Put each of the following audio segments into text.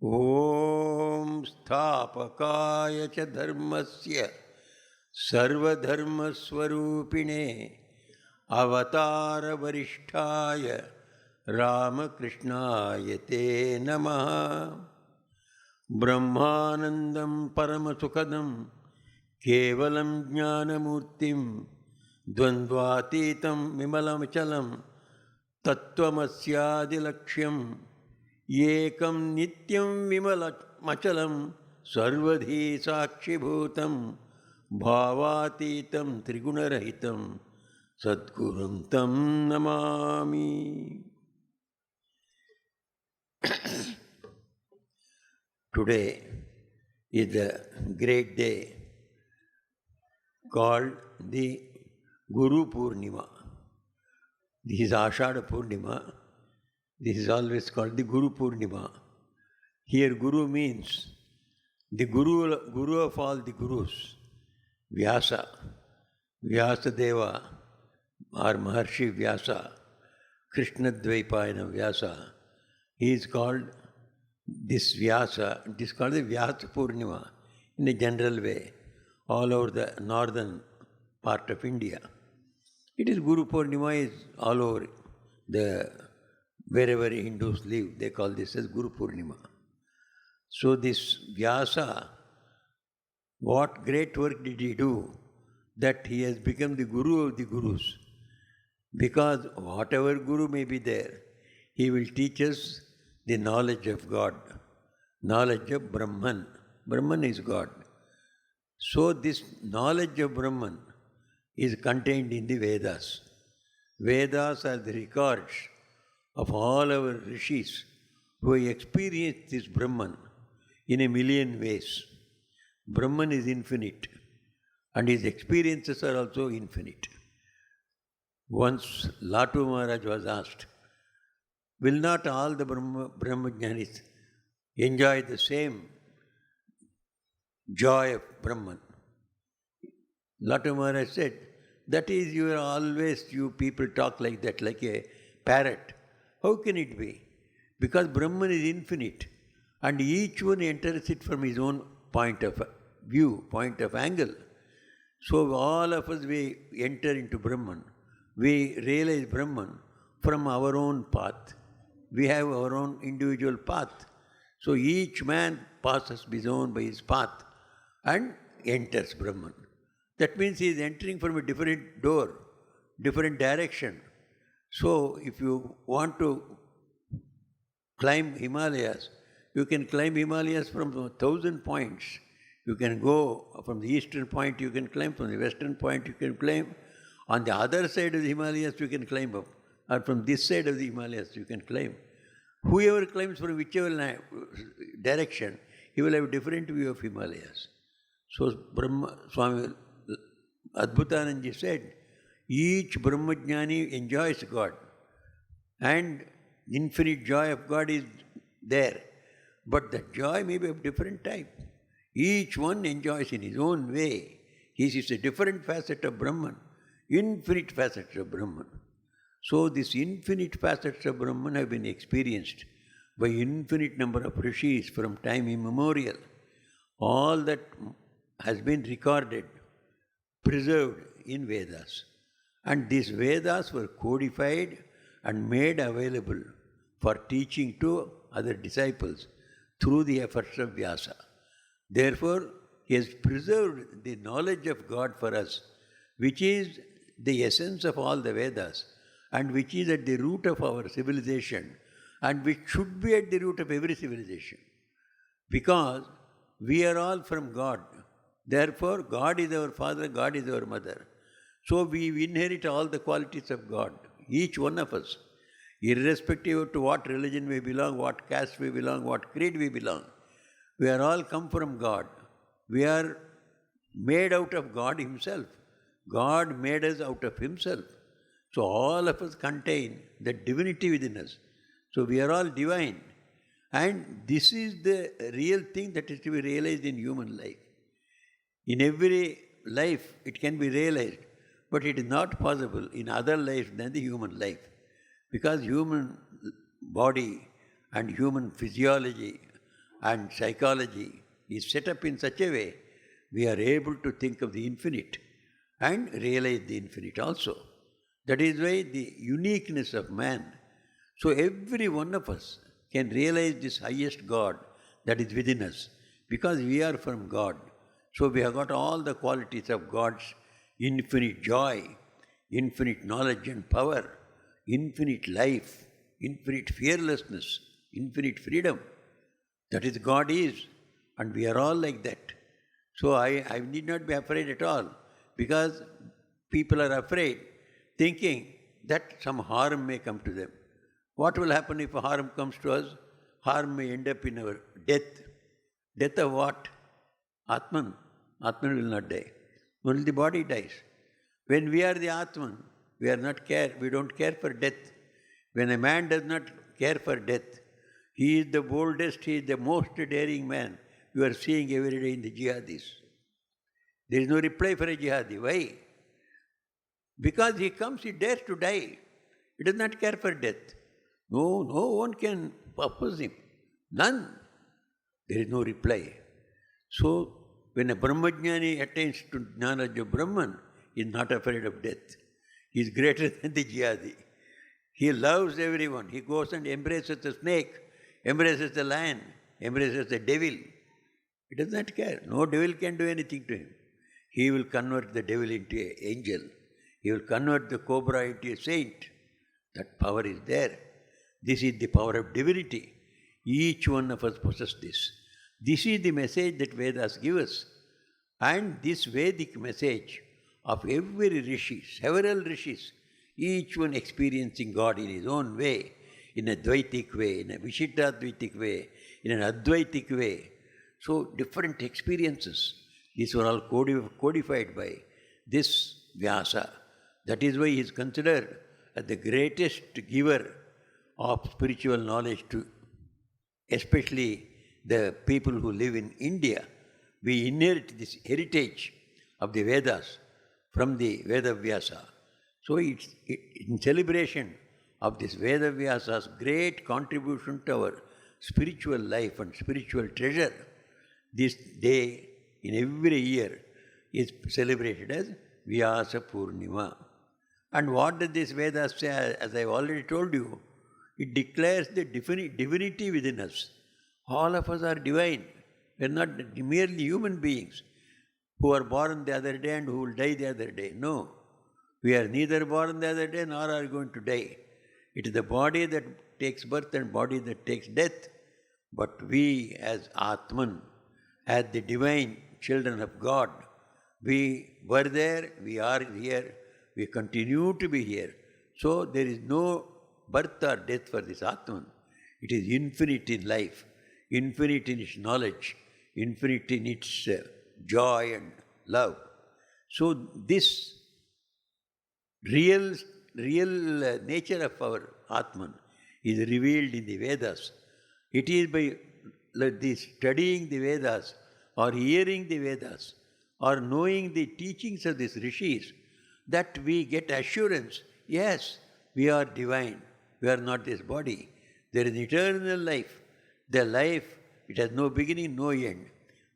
Om Sthapakaya cha dharmasya sarvadharmaswarupine avatara varishtaya Ramakrishnaya te namaha. Brahmanandam paramasukhadam kevalam jnanamurtim dvandvatitam vimalam chalam tattvamasyaadilaksham ekam nityam vimalachalam sarvadhi sakshibhutam bhavatitam trigunarahitam sadgurum tam namami. Today is a great day called the Guru Purnima. This is Ashada Purnima. This is always called the Guru Purnima. Here Guru means the Guru of all the Gurus, Vyasa, Vyasa Deva or Maharshi Vyasa, Krishna Dvaipayana Vyasa. He is called this Vyasa. It is called the Vyasa Purnima in a general way all over the northern part of India. It is Guru Purnima is all over wherever Hindus live, they call this as Guru Purnima. So this Vyasa, what great work did he do that he has become the Guru of the Gurus? Because whatever Guru may be there, he will teach us the knowledge of God, knowledge of Brahman. Brahman is God. So this knowledge of Brahman is contained in the Vedas. Vedas are the records of all our rishis who experienced this Brahman in a million ways. Brahman is infinite and his experiences are also infinite. Once Latu Maharaj was asked, will not all the Brahmajnanis enjoy the same joy of Brahman? Latu Maharaj said, that is, you people talk like that, like a parrot. How can it be? Because Brahman is infinite and each one enters it from his own point of view, point of angle. So all of us, we enter into Brahman. We realize Brahman from our own path. We have our own individual path. So each man passes by his path and enters Brahman. That means he is entering from a different door, different direction. So if you want to climb Himalayas, you can climb Himalayas from 1,000 points. You can go from the eastern point, you can climb, from the western point you can climb. On the other side of the Himalayas you can climb up. Or from this side of the Himalayas you can climb. Whoever climbs from whichever direction, he will have a different view of Himalayas. So Swami Adbhutanandaji said, each Brahmajnani enjoys God and infinite joy of God is there. But the joy may be of different type. Each one enjoys in his own way. He sees a different facet of Brahman, infinite facets of Brahman. So these infinite facets of Brahman have been experienced by infinite number of rishis from time immemorial. All that has been recorded, preserved in Vedas. And these Vedas were codified and made available for teaching to other disciples through the efforts of Vyasa. Therefore, he has preserved the knowledge of God for us, which is the essence of all the Vedas and which is at the root of our civilization and which should be at the root of every civilization. Because we are all from God. Therefore, God is our father, God is our mother. So we inherit all the qualities of God, each one of us, irrespective of to what religion we belong, what caste we belong, what creed we belong. We are all come from God. We are made out of God Himself. God made us out of Himself. So all of us contain the divinity within us. So we are all divine. And this is the real thing that is to be realized in human life. In every life it can be realized, but it is not possible in other lives than the human life. Because human body and human physiology and psychology is set up in such a way we are able to think of the infinite and realize the infinite also. That is why the uniqueness of man. So every one of us can realize this highest God that is within us because we are from God. So we have got all the qualities of God's infinite joy, infinite knowledge and power, infinite life, infinite fearlessness, infinite freedom. That is God is, and we are all like that. So I need not be afraid at all, because people are afraid, thinking that some harm may come to them. What will happen if harm comes to us? Harm may end up in our death. Death of what? Atman. Atman will not die. Only the body dies. When we are the Atman, we don't care for death. When a man does not care for death, he is the boldest, he is the most daring man you are seeing every day in the jihadis. There is no reply for a jihadi. Why? Because he comes, he dares to die. He does not care for death. No one can oppose him. None. There is no reply. So, when a Brahmajnani attains to knowledge of Brahman, he is not afraid of death. He is greater than the jihadi. He loves everyone. He goes and embraces the snake, embraces the lion, embraces the devil. He does not care. No devil can do anything to him. He will convert the devil into an angel. He will convert the cobra into a saint. That power is there. This is the power of divinity. Each one of us possesses this. This is the message that Vedas give us. And this Vedic message of every rishi, several rishis, each one experiencing God in his own way, in a Dvaitic way, in a Vishittadvaitic way, in an Advaitic way. So different experiences. These were all codified by this Vyasa. That is why he is considered as the greatest giver of spiritual knowledge to especially the people who live in India. We inherit this heritage of the Vedas from the Veda Vyasa. So it's in celebration of this Veda Vyasa's great contribution to our spiritual life and spiritual treasure, this day in every year is celebrated as Vyasa Purnima. And what does this Veda say? As I have already told you, it declares the divinity within us. All of us are divine. We are not merely human beings who are born the other day and who will die the other day. No. We are neither born the other day nor are going to die. It is the body that takes birth and body that takes death. But we as Atman, as the divine children of God, we were there, we are here, we continue to be here. So there is no birth or death for this Atman. It is infinite in life, infinite in its knowledge, infinite in its joy and love. So this real nature of our Atman is revealed in the Vedas. It is by studying the Vedas or hearing the Vedas or knowing the teachings of these rishis that we get assurance, yes, we are divine, we are not this body. There is eternal life. The life, it has no beginning, no end.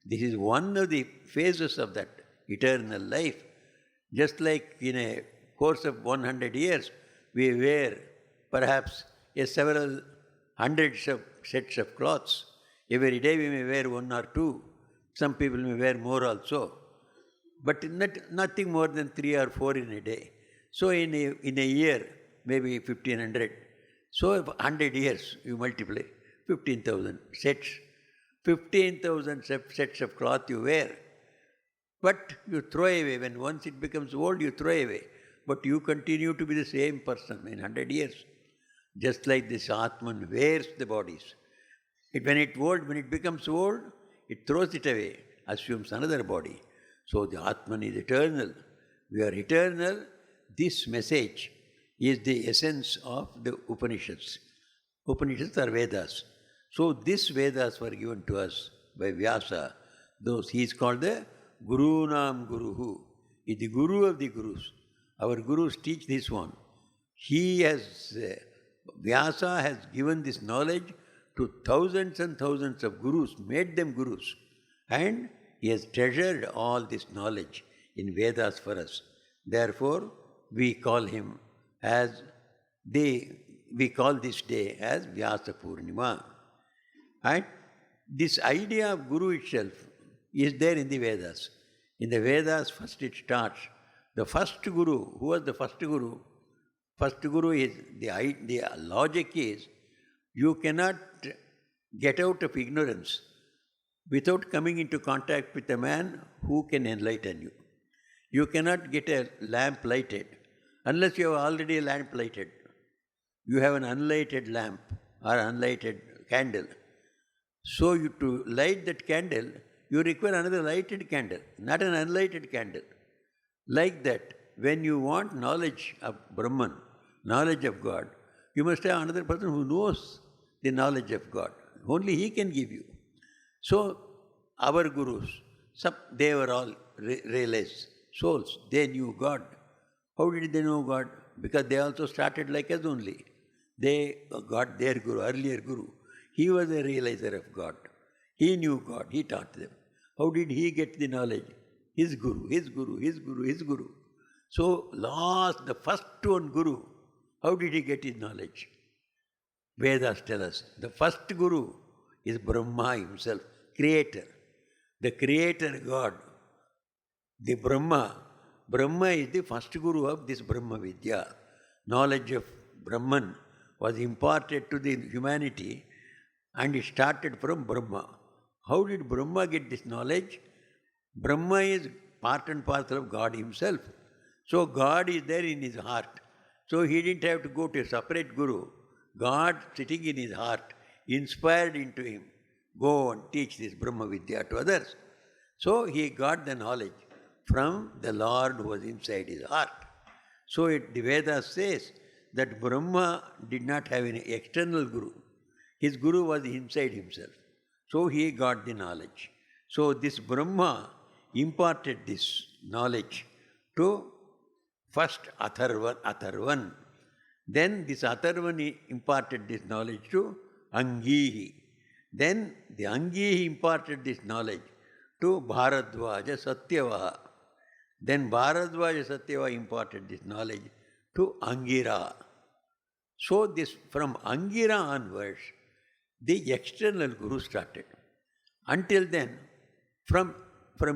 This is one of the phases of that eternal life. Just like in a course of 100 years, we wear perhaps several hundreds of sets of clothes. Every day we may wear one or two. Some people may wear more also. But nothing more than 3 or 4 in a day. So in a year, maybe 1,500. So 100 years, you multiply, 15,000 sets. 15,000 sets of cloth you wear. But you throw away. When once it becomes old, you throw away. But you continue to be the same person in 100 years. Just like this Atman wears the bodies. When it becomes old, it throws it away, assumes another body. So the Atman is eternal. We are eternal. This message is the essence of the Upanishads. Upanishads are Vedas. So these Vedas were given to us by Vyasa. He is called the Guru Nam Guruhu. He is the Guru of the Gurus. Our Gurus teach this one. Vyasa has given this knowledge to thousands and thousands of gurus, made them gurus. And he has treasured all this knowledge in Vedas for us. Therefore, we call him as we call this day as Vyasa Purnima. And this idea of Guru itself is there in the Vedas. In the Vedas, first it starts. The first Guru, who was the first Guru? First Guru is, the logic is, you cannot get out of ignorance without coming into contact with a man who can enlighten you. You cannot get a lamp lighted unless you have already a lamp lighted. You have an unlighted lamp or unlighted candle. So to light that candle, you require another lighted candle, not an unlighted candle. Like that, when you want knowledge of Brahman, knowledge of God, you must have another person who knows the knowledge of God. Only he can give you. So, our gurus, they were all realized souls. They knew God. How did they know God? Because they also started like us only. They got their guru, earlier guru. He was a realizer of God. He knew God. He taught them. How did he get the knowledge? His guru, his guru, his guru, his guru. So, the first one guru, how did he get his knowledge? Vedas tell us. The first guru is Brahma himself, creator. The creator God, the Brahma. Brahma is the first guru of this Brahma Vidya. Knowledge of Brahman was imparted to the humanity and it started from Brahma. How did Brahma get this knowledge? Brahma is part and parcel of God himself. So God is there in his heart. So he didn't have to go to a separate guru. God sitting in his heart inspired into him, go and teach this Brahma Vidya to others. So he got the knowledge from the Lord who was inside his heart. So the Vedas says that Brahma did not have any external guru. His guru was inside himself. So he got the knowledge. So this Brahma imparted this knowledge to first Atharvan. Then this Atharvan imparted this knowledge to Angihi. Then the Angihi imparted this knowledge to Bharadvaja Satyavaha. Then Bharadvaja Satyavaha imparted this knowledge to Angira. So this from Angira onwards, the external guru started. Until then, from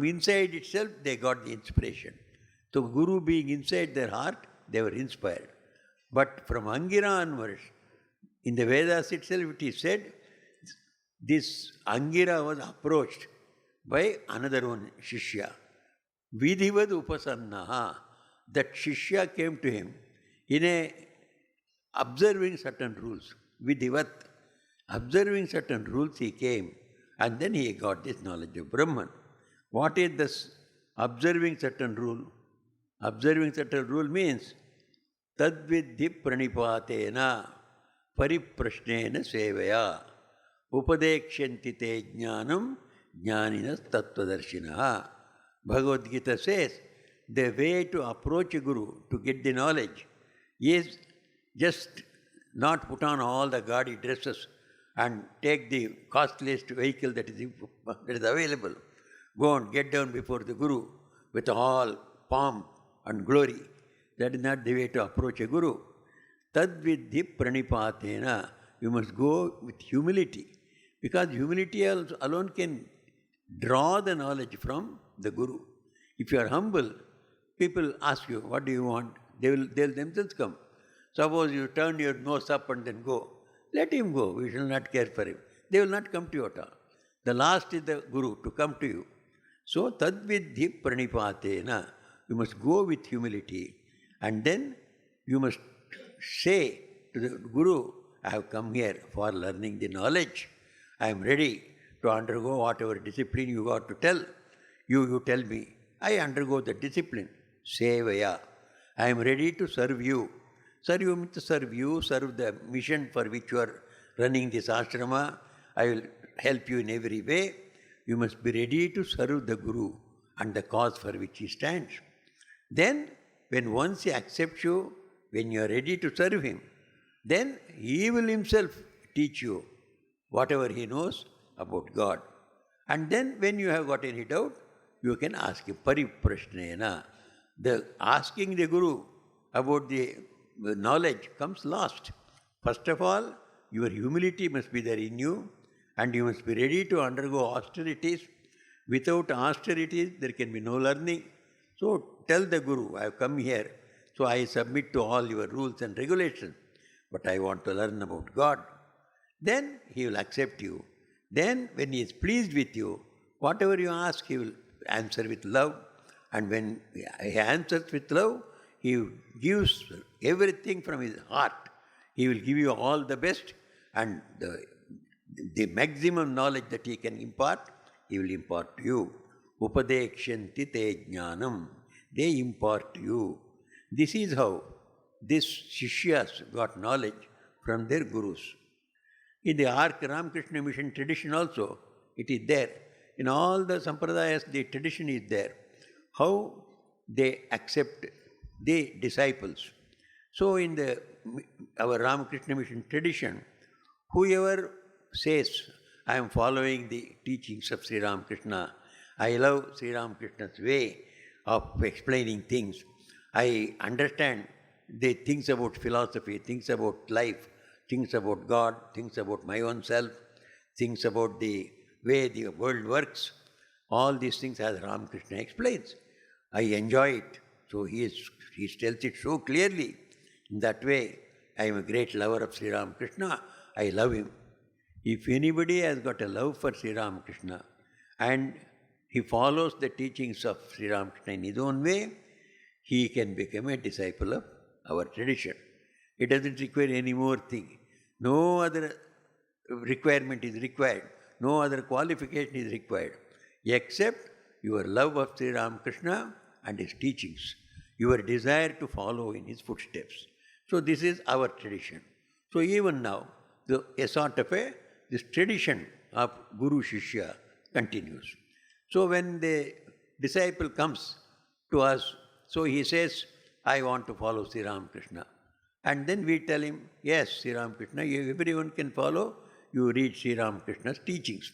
inside itself, they got the inspiration. So guru being inside their heart, they were inspired. But from Angira onwards, in the Vedas itself it is said, this Angira was approached by another one, Shishya. Vidhivad upasannaha. That Shishya came to him in observing certain rules. Vidhivat. Observing certain rules he came and then he got this knowledge of Brahman. What is this observing certain rule? Observing certain rule means tadvidhi pranipatena pariprashnena sevaya upadekshanti te jnanam jnaninas tattvadarshinaha. Bhagavad Gita says the way to approach a guru to get the knowledge is just not put on all the gaudy dresses and take the costliest vehicle that is available. Go and get down before the guru with all pomp and glory. That is not the way to approach a guru. Tadvidhi pranipatena. You must go with humility. Because humility alone can draw the knowledge from the guru. If you are humble, people ask you, what do you want? They'll themselves come. Suppose you turn your nose up and then go. Let him go. We shall not care for him. They will not come to you at all. The last is the guru to come to you. So, tadvidhi pranipatena. You must go with humility. And then you must say to the guru, I have come here for learning the knowledge. I am ready to undergo whatever discipline you got to tell. You tell me. I undergo the discipline. Sevaya. I am ready to serve you. Serve you means to serve you, serve the mission for which you are running this ashrama. I will help you in every way. You must be ready to serve the Guru and the cause for which he stands. Then, when once he accepts you, when you are ready to serve him, then he will himself teach you whatever he knows about God. And then when you have got any doubt, you can ask him. Pariprashnena. The asking the Guru about the knowledge comes last. First of all, your humility must be there in you, and you must be ready to undergo austerities. Without austerities, there can be no learning. So tell the Guru, I have come here, so I submit to all your rules and regulations, but I want to learn about God. Then he will accept you. Then when he is pleased with you, whatever you ask, he will answer with love. And when he answers with love, he gives everything from his heart. He will give you all the best, and the maximum knowledge that he can impart, he will impart to you. Upadekshanti te jnanam. They impart to you. This is how these Shishyas got knowledge from their Gurus. In the Ark Ramakrishna mission tradition also, it is there. In all the sampradayas, the tradition is there. How they accept the disciples. So in our Ramakrishna mission tradition, whoever says, I am following the teachings of Sri Ramakrishna, I love Sri Ramakrishna's way of explaining things, I understand the things about philosophy, things about life, things about God, things about my own self, things about the way the world works, all these things as Ramakrishna explains. I enjoy it. So he tells it so clearly. In that way, I am a great lover of Sri Ramakrishna. I love him. If anybody has got a love for Sri Ramakrishna and he follows the teachings of Sri Ramakrishna in his own way, he can become a disciple of our tradition. It doesn't require any more thing. No other requirement is required. No other qualification is required, except your love of Sri Ramakrishna and his teachings, your desire to follow in his footsteps. So this is our tradition. So even now, a sort of this tradition of Guru Shishya continues. So when the disciple comes to us, so he says, I want to follow Sri Ramakrishna. And then we tell him, yes, Sri Ramakrishna, everyone can follow. You read Sri Ramakrishna's teachings.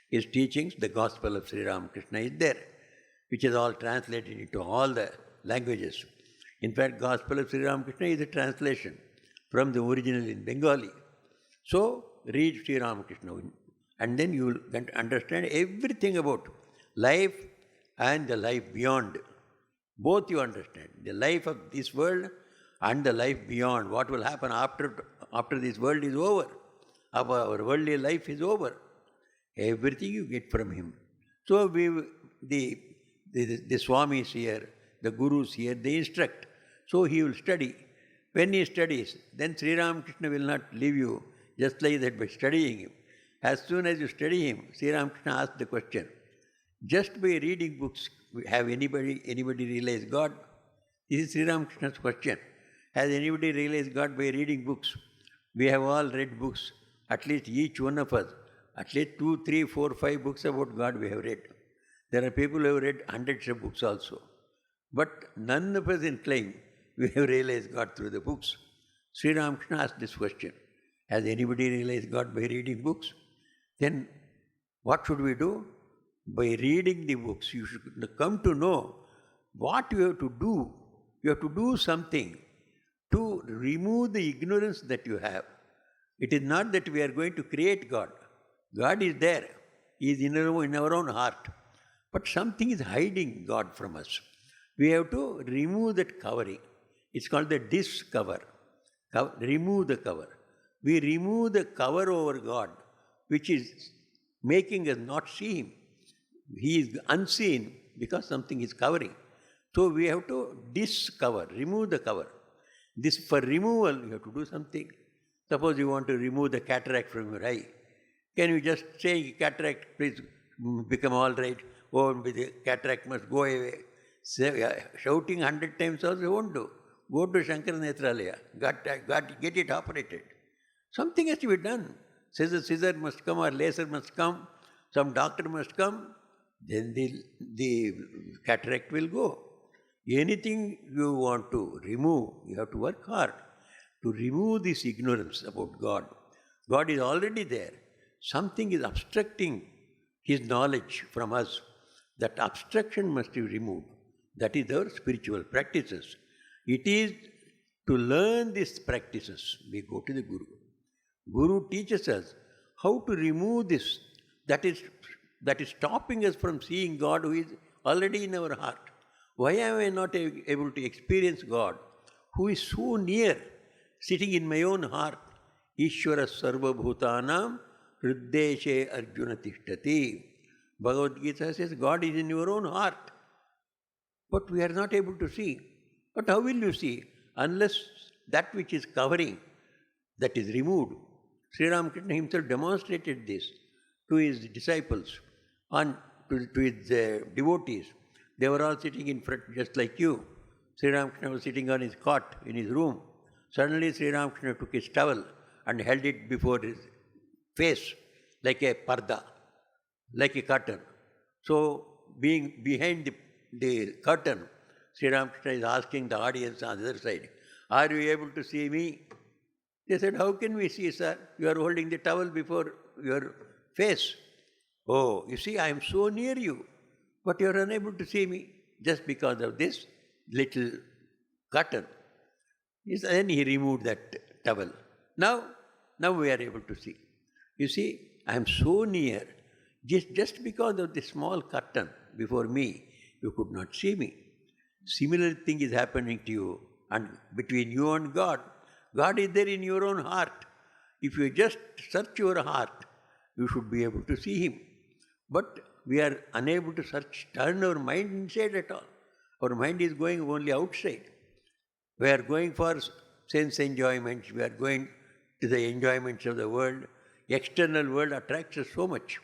His teachings, the Gospel of Sri Ramakrishna is there, which is all translated into all the languages. In fact, Gospel of Sri Ramakrishna is a translation from the original in Bengali. So, read Sri Ramakrishna and then you will understand everything about life and the life beyond. Both you understand. The life of this world and the life beyond. What will happen after this world is over. Our worldly life is over. Everything you get from him. So the Swamis here, the Gurus here, they instruct. So he will study. When he studies, then Sri Ramakrishna will not leave you just like that by studying him. As soon as you study him, Sri Ramakrishna asks the question, just by reading books, have anybody realized God? This is Sri Ramakrishna's question. Has anybody realized God by reading books? We have all read books. At least each one of us, at least 2, 3, 4, 5 books about God we have read. There are people who have read hundreds of books also. But none of us claim we have realized God through the books. Sri Ramakrishna asked this question. Has anybody realized God by reading books? Then what should we do? By reading the books, you should come to know what you have to do. You have to do something to remove the ignorance that you have. It is not that we are going to create God. God is there. He is in our own heart. But something is hiding God from us. We have to remove that covering. It's called the discover. Remove the cover. We remove the cover over God, which is making us not see Him. He is unseen because something is covering. So we have to discover, remove the cover. This for removal, you have to do something. Suppose you want to remove the cataract from your eye. Can you just say, cataract, please become all right, or the cataract must go away? Shouting 100 times also won't do. Go to Shankara Netralaya, get it operated. Something has to be done. Scissor must come or laser must come, some doctor must come, then the cataract will go. Anything you want to remove, you have to work hard to remove this ignorance about God. God is already there. something is obstructing his knowledge from us. That obstruction must be removed. That is our spiritual practices. It is to learn these practices, we go to the Guru. Guru teaches us how to remove this that is stopping us from seeing God who is already in our heart. Why am I not able to experience God who is so near, sitting in my own heart? Ishvara sarva bhutanam hriddeshe arjuna tishtati. Bhagavad Gita says God is in your own heart. But we are not able to see. But how will you see? Unless that which is covering, that is removed. Sri Ramakrishna himself demonstrated this to his disciples and to his devotees. They were all sitting in front just like you. Sri Ramakrishna was sitting on his cot in his room. Suddenly Sri Ramakrishna took his towel and held it before his face like a parda, like a curtain. So being behind the curtain, Sri Ramakrishna is asking the audience on the other side, are you able to see me? They said, how can we see, sir? You are holding the towel before your face. Oh, you see, I am so near you, but you are unable to see me just because of this little curtain. Then he removed that towel. Now we are able to see. You see, I am so near. Just because of this small curtain before me, you could not see me. Similar thing is happening to you and between you and God. God is there in your own heart. If you just search your heart, you should be able to see Him. But we are unable to turn our mind inside at all. Our mind is going only outside. We are going for sense enjoyments. We are going to the enjoyments of the world. External world attracts us so much.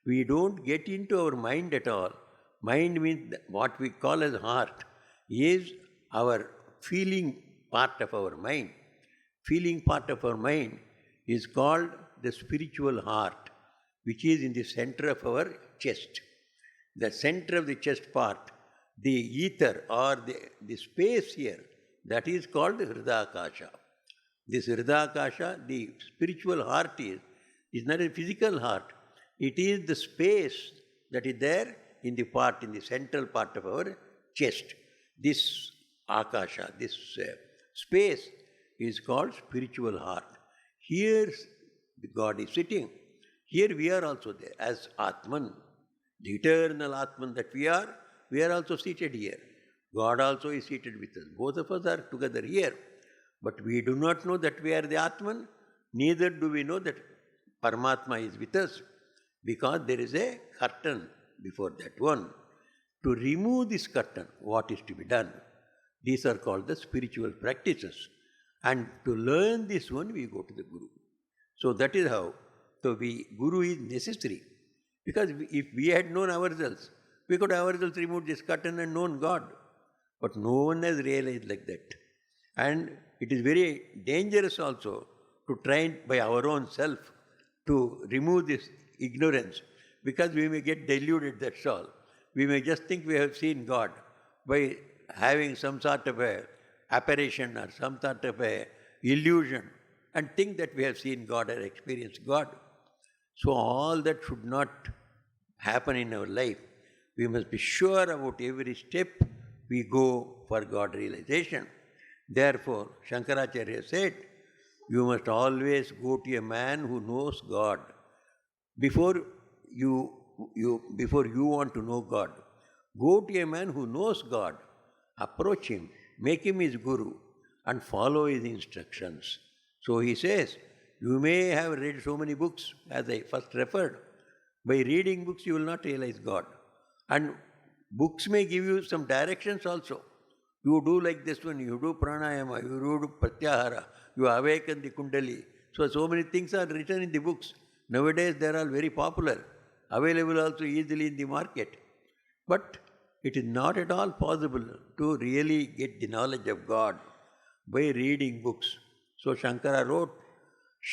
We don't get into our mind at all. Mind means what we call as heart is our feeling part of our mind. Feeling part of our mind is called the spiritual heart, which is in the center of our chest. The center of the chest part, the ether or the space here, that is called the Hridakasha. This Hridakasha, the spiritual heart is not a physical heart. It is the space that is there in the central part of our chest. This Akasha, this space is called spiritual heart. Here God is sitting. Here we are also there as Atman, the eternal Atman that we are also seated here. God also is seated with us. Both of us are together here. But we do not know that we are the Atman, neither do we know that Paramatma is with us, because there is a curtain before that one. To remove this curtain, what is to be done? These are called the spiritual practices. And to learn this one, we go to the Guru. So that is how. So Guru is necessary. Because if we had known ourselves, we could have ourselves removed this curtain and known God. But no one has realized like that. And it is very dangerous also to try by our own self to remove this ignorance, because we may get deluded, that's all. We may just think we have seen God by having some sort of a apparition or some sort of a illusion and think that we have seen God or experienced God. So all that should not happen in our life. We must be sure about every step we go for God realization. Therefore, Shankaracharya said, you must always go to a man who knows God. Before you want to know God, go to a man who knows God, approach him, make him his Guru, and follow his instructions. So he says, you may have read so many books, as I first referred. By reading books, you will not realize God. And books may give you some directions also. You do like this one, you do pranayama, you do pratyahara, you awaken the kundali. So many things are written in the books. Nowadays they are all very popular, available also easily in the market. But it is not at all possible to really get the knowledge of God by reading books. So Shankara wrote,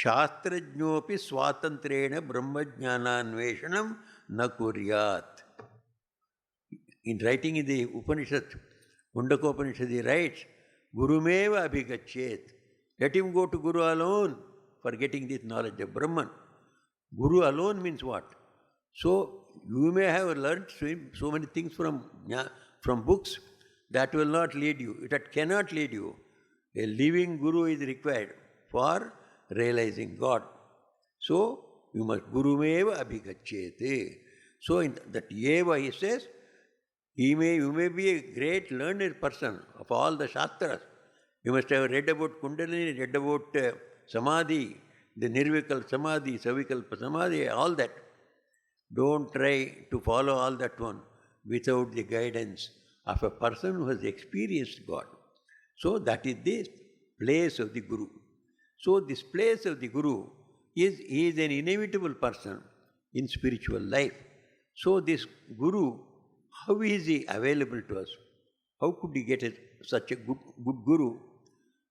Shastrajnopi swatantrena brahmajnananveshanam na kuryat. In writing in the Upanishad, Mundakopanishad, he writes, Gurumeva abhigachet. Let him go to Guru alone for getting this knowledge of Brahman. Guru alone means what? So you may have learned so many things from books that will not lead you. That cannot lead you. A living Guru is required for realizing God. So you must Guru eva abhigacchete. So in that eva he says, you may be a great learned person of all the Shastras. You must have read about Kundalini, read about Samadhi, the Nirvikal Samadhi, Savikalpa Samadhi, all that. Don't try to follow all that one without the guidance of a person who has experienced God. So that is the place of the Guru. So this place of the Guru he is an inevitable person in spiritual life. So this Guru, how is he available to us? How could we get such a good Guru?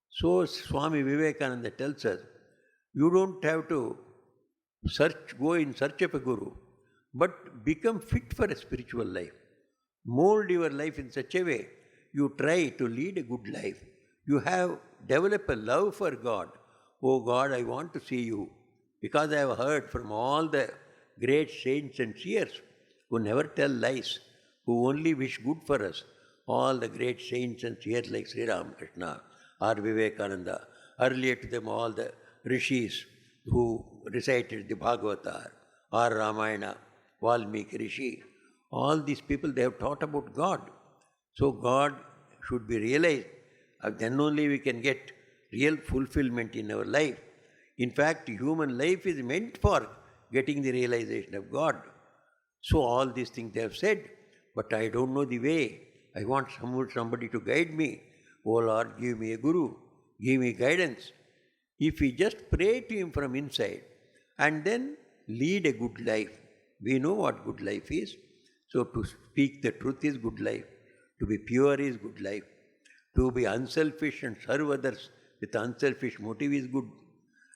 So Swami Vivekananda tells us, you don't have to go in search of a Guru, but become fit for a spiritual life. Mold your life in such a way, you try to lead a good life. You have developed a love for God. Oh God, I want to see you. Because I have heard from all the great saints and seers who never tell lies, who only wish good for us. All the great saints and seers like Sri Ramakrishna or Vivekananda, earlier to them all the rishis who recited the Bhagavata or Ramayana, Valmiki Rishi, all these people, they have taught about God. So God should be realized. Then only we can get real fulfillment in our life. In fact, human life is meant for getting the realization of God. So all these things they have said, but I don't know the way. I want somebody to guide me. Oh Lord, give me a Guru, give me guidance. If we just pray to Him from inside and then lead a good life, we know what good life is. So to speak the truth is good life. To be pure is good life. To be unselfish and serve others with unselfish motive is good.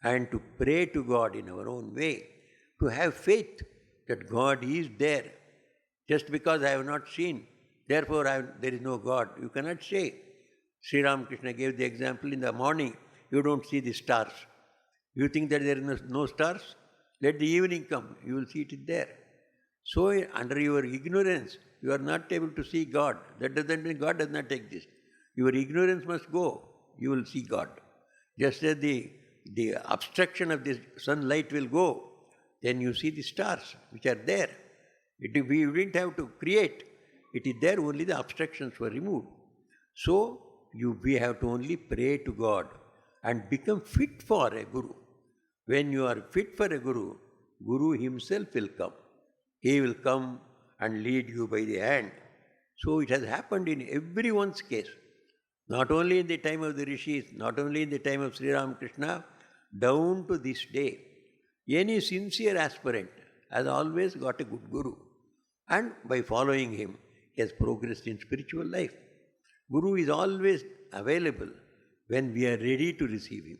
And to pray to God in our own way. To have faith that God is there. Just because I have not seen, therefore there is no God. You cannot say. Sri Ramakrishna gave the example in the morning, you don't see the stars. You think that there is no stars? Let the evening come, you will see it there. So under your ignorance, you are not able to see God. That doesn't mean God does not exist. Your ignorance must go, you will see God. Just as the obstruction of the sunlight will go, then you see the stars which are there. We didn't have to create. It is there, only the obstructions were removed. So we have to only pray to God and become fit for a Guru. When you are fit for a Guru, Guru himself will come. He will come and lead you by the hand. So it has happened in everyone's case. Not only in the time of the Rishis, not only in the time of Sri Ramakrishna, down to this day. Any sincere aspirant has always got a good Guru. And by following him, he has progressed in spiritual life. Guru is always available when we are ready to receive him.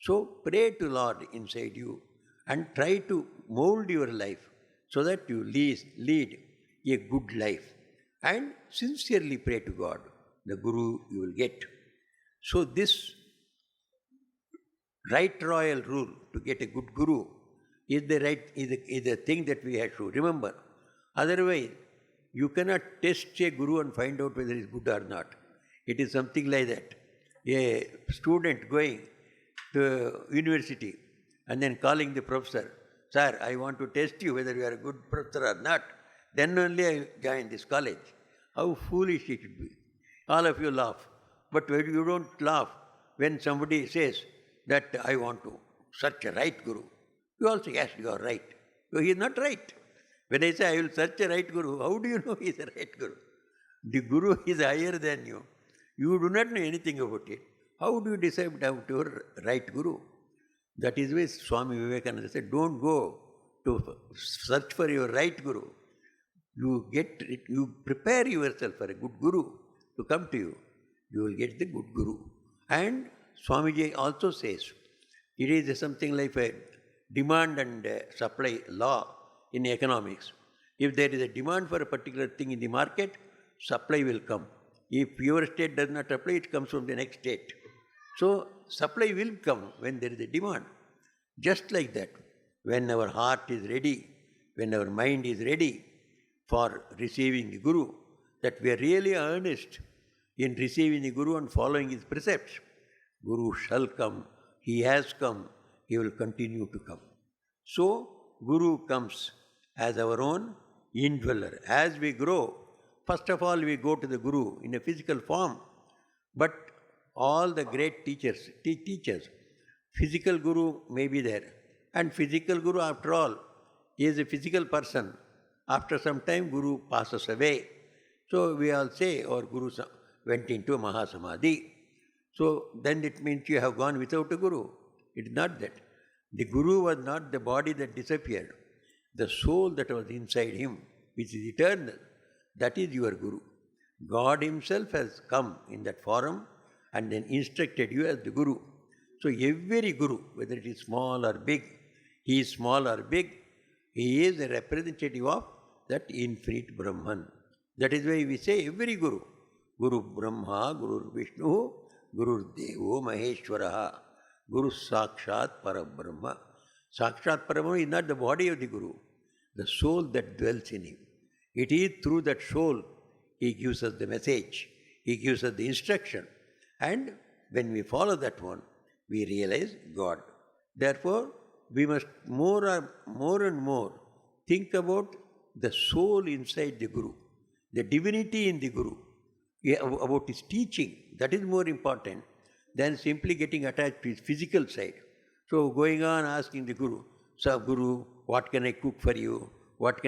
So pray to Lord inside you and try to mold your life so that you lead a good life. And sincerely pray to God. The Guru you will get. So this right royal rule to get a good Guru is the thing that we have to remember. Otherwise, you cannot test a Guru and find out whether he is good or not. It is something like that. A student going to university and then calling the professor, "Sir, I want to test you whether you are a good professor or not. Then only I join this college." How foolish it should be. All of you laugh. But you don't laugh when somebody says that I want to search a right Guru. You also, yes, you are right. So he is not right. When I say I will search a right Guru, how do you know he is a right Guru? The Guru is higher than you. You do not know anything about it. How do you decide about your right Guru? That is why Swami Vivekananda said, don't go to search for your right Guru. You prepare yourself for a good Guru to come to you. You will get the good Guru. And Swamiji also says, it is something like a demand and supply law in economics. If there is a demand for a particular thing in the market, supply will come. If your state does not supply, it comes from the next state. So supply will come when there is a demand. Just like that, when our heart is ready, when our mind is ready for receiving the Guru, that we are really earnest in receiving the Guru and following his precepts. Guru shall come, he has come, he will continue to come. So, Guru comes as our own indweller. As we grow, first of all we go to the Guru in a physical form, but all the great teachers teach us. Physical Guru may be there, and physical Guru after all is a physical person. After some time Guru passes away. So we all say our Guru went into Mahasamadhi. So then it means you have gone without a Guru. It is not that. The Guru was not the body that disappeared. The soul that was inside him, which is eternal, that is your Guru. God himself has come in that form and then instructed you as the Guru. So every Guru, whether it is small or big, he is small or big, he is a representative of that infinite Brahman. That is why we say every Guru, Guru Brahma, Guru Vishnu, Guru Devo Maheshwaraha, Guru Sakshat Parabrahma. Sakshat Parabrahma is not the body of the Guru, the soul that dwells in him. It is through that soul he gives us the message, he gives us the instruction. And when we follow that one, we realize God. Therefore, we must more and more think about the soul inside the Guru, the divinity in the Guru, about his teaching. That is more important than simply getting attached to his physical side. So going on asking the Guru, "Sir Guru, what can I cook for you? What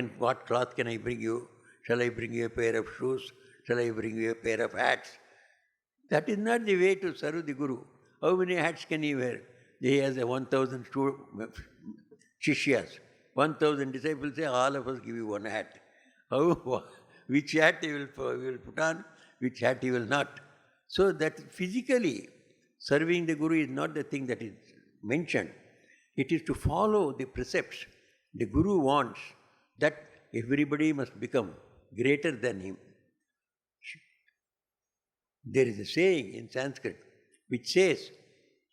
cloth can I bring you? Shall I bring you a pair of shoes? Shall I bring you a pair of hats?" That is not the way to serve the Guru. How many hats can he wear? He has 1,000 Shishyas. 1,000 disciples say, all of us give you one hat. Which hat he will put on, which hat he will not. So that physically serving the Guru is not the thing that is mentioned. It is to follow the precepts. The Guru wants that everybody must become greater than him. There is a saying in Sanskrit which says,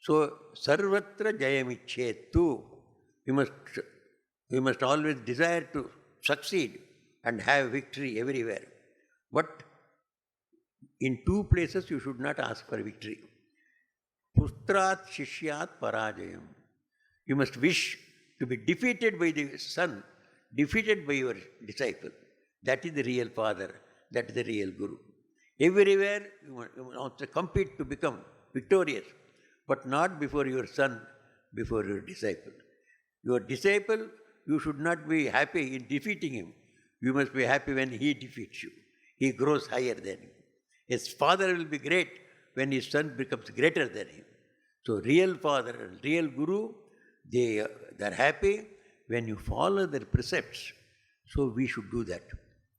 so sarvatra jayamicchetu. We must always desire to succeed and have victory everywhere. But in two places you should not ask for victory. Pustrat shishyat parajayam. You must wish to be defeated by the son, defeated by your disciple. That is the real father, that is the real Guru. Everywhere you want to compete to become victorious, but not before your son, before your disciple. Your disciple, you should not be happy in defeating him. You must be happy when he defeats you. He grows higher than you. His father will be great when his son becomes greater than him. So real father, real Guru, they are happy when you follow their precepts. So we should do that.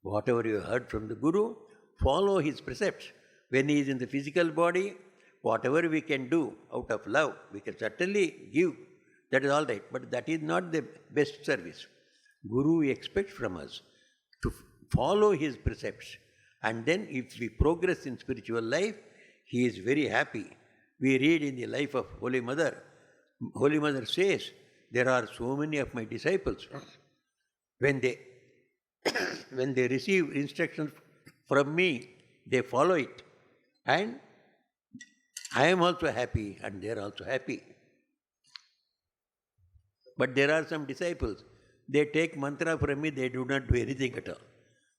Whatever you heard from the Guru, follow his precepts. When he is in the physical body, whatever we can do out of love, we can certainly give. That is all right, but that is not the best service. Guru expects from us to follow his precepts. And then if we progress in spiritual life, he is very happy. We read in the life of Holy Mother. Holy Mother says, there are so many of my disciples, when they receive instructions from me, they follow it. And I am also happy and they are also happy. But there are some disciples, they take mantra from me, they do not do anything at all.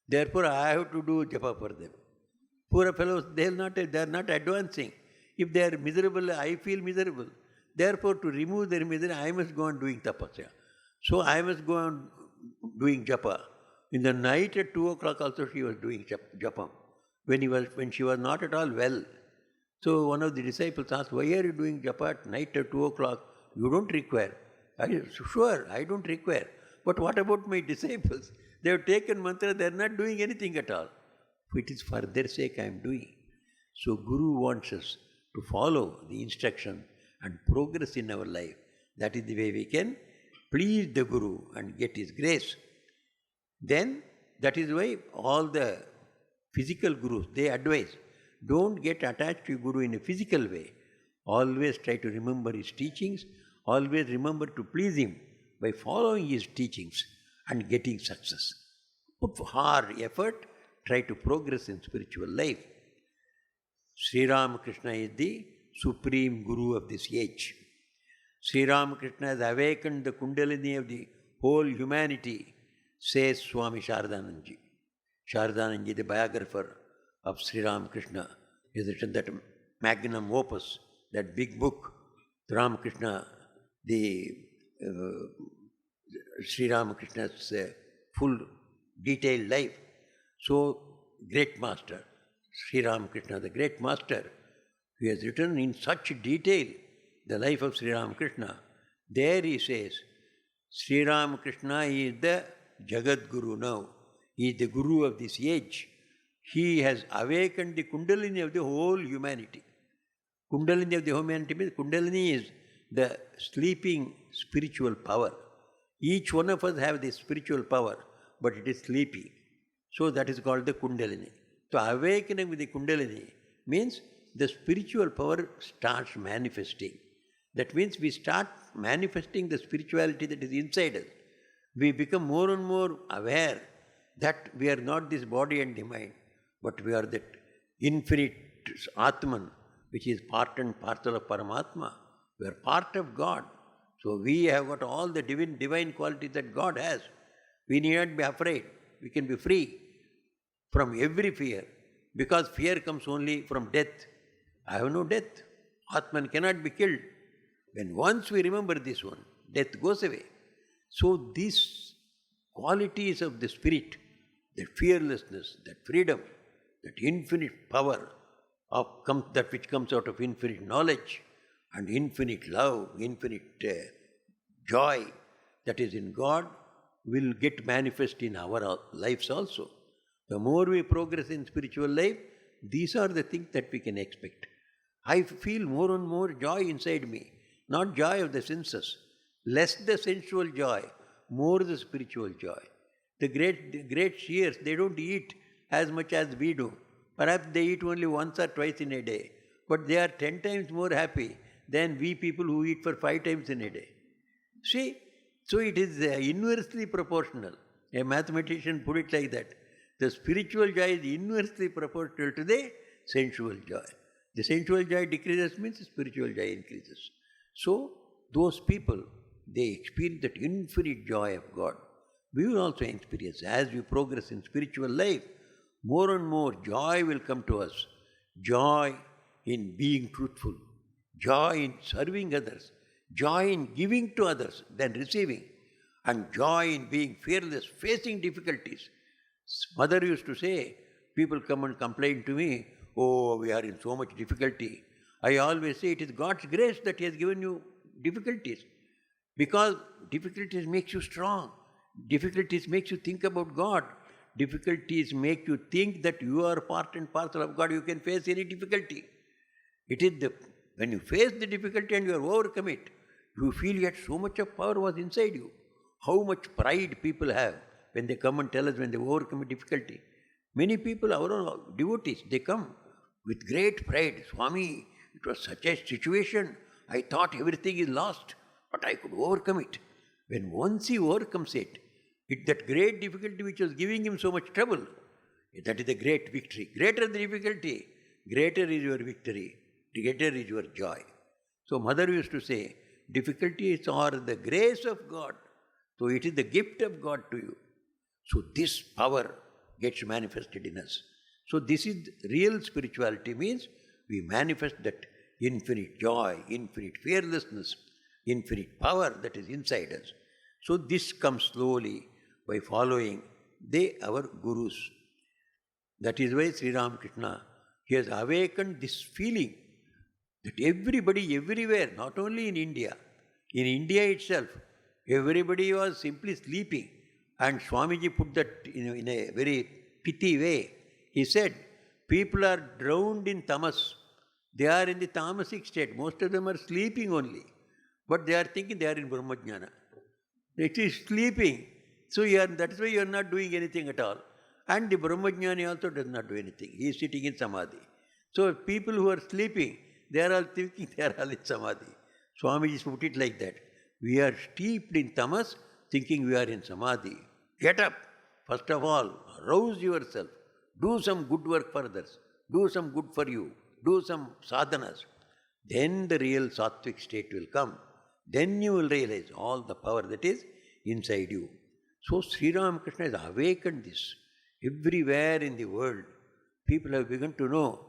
Therefore, I have to do japa for them. Poor fellows, they are not advancing. If they are miserable, I feel miserable. Therefore, to remove their misery, I must go on doing tapasya. So I must go on doing japa. In the night at 2 o'clock also she was doing japa, when she was not at all well. So one of the disciples asked, why are you doing japa at night at 2 o'clock? You don't require. I said, sure, I don't require. But what about my disciples? They have taken mantra, they are not doing anything at all. It is for their sake I am doing. So Guru wants us to follow the instruction and progress in our life. That is the way we can please the Guru and get his grace. Then that is why all the physical Gurus, they advise, don't get attached to Guru in a physical way. Always try to remember his teachings, always remember to please him by following his teachings and getting success. Put hard effort, try to progress in spiritual life. Sri Ramakrishna is the supreme guru of this age. Sri Ramakrishna has awakened the Kundalini of the whole humanity, says Swami Shardananji. Shardananji, the biographer of Sri Ramakrishna, has written that magnum opus, that big book, Ramakrishna, the Sri Ramakrishna's full detailed life. So, great master, Sri Ramakrishna, the great master, he has written in such detail the life of Sri Ramakrishna. There he says, Sri Ramakrishna is the Jagat Guru now. He is the Guru of this age. He has awakened the Kundalini of the whole humanity. Kundalini of the humanity means Kundalini is the sleeping spiritual power. Each one of us have this spiritual power, but it is sleeping. So that is called the Kundalini. So awakening with the Kundalini means the spiritual power starts manifesting. That means we start manifesting the spirituality that is inside us. We become more and more aware that we are not this body and the mind, but we are that infinite Atman, which is part and parcel of Paramatma. We are part of God. So we have got all the divine qualities that God has. We need not be afraid. We can be free from every fear, because fear comes only from death. I have no death. Atman cannot be killed. When once we remember this one, death goes away. So these qualities of the spirit, that fearlessness, that freedom, that infinite power, that which comes out of infinite knowledge and infinite love, infinite joy that is in God, will get manifest in our lives also. The more we progress in spiritual life, these are the things that we can expect. I feel more and more joy inside me, not joy of the senses, less the sensual joy, more the spiritual joy. The great seers, they don't eat as much as we do. Perhaps they eat only once or twice in a day, but they are 10 times more happy than we people who eat for 5 times in a day. See, so it is inversely proportional. A mathematician put it like that. The spiritual joy is inversely proportional to the sensual joy. The sensual joy decreases means the spiritual joy increases. So, those people, they experience that infinite joy of God. We will also experience, as we progress in spiritual life, more and more joy will come to us. Joy in being truthful, joy in serving others, joy in giving to others than receiving, and joy in being fearless, facing difficulties. Mother used to say, people come and complain to me, oh, we are in so much difficulty. I always say it is God's grace that He has given you difficulties. Because difficulties makes you strong. Difficulties makes you think about God. Difficulties make you think that you are part and parcel of God. You can face any difficulty. It is when you face the difficulty and you have overcome it, you feel yet so much of power was inside you. How much pride people have when they come and tell us when they overcome a difficulty. Many people, our own devotees, they come with great pride. Swami, it was such a situation. I thought everything is lost, but I could overcome it. When once he overcomes it, that great difficulty which was giving him so much trouble, that is the great victory. Greater the difficulty, greater is your victory, greater is your joy. So Mother used to say, difficulties are the grace of God. So it is the gift of God to you. So this power gets manifested in us. So this is real spirituality, means we manifest that infinite joy, infinite fearlessness, infinite power that is inside us. So this comes slowly by following our gurus. That is why Sri Ramakrishna, he has awakened this feeling that everybody everywhere, not only in India itself, everybody was simply sleeping. And Swamiji put that in a very pithy way. He said, people are drowned in tamas. They are in the tamasic state. Most of them are sleeping only. But they are thinking they are in Brahmajnana. It is sleeping. So that is why you are not doing anything at all. And the Brahmajnani also does not do anything. He is sitting in Samadhi. So people who are sleeping, they are all thinking they are all in Samadhi. Swamiji put it like that. We are steeped in tamas, thinking we are in samadhi. Get up. First of all, rouse yourself. Do some good work for others. Do some good for you. Do some sadhanas. Then the real sattvic state will come. Then you will realize all the power that is inside you. So Sri Ramakrishna has awakened this. Everywhere in the world, people have begun to know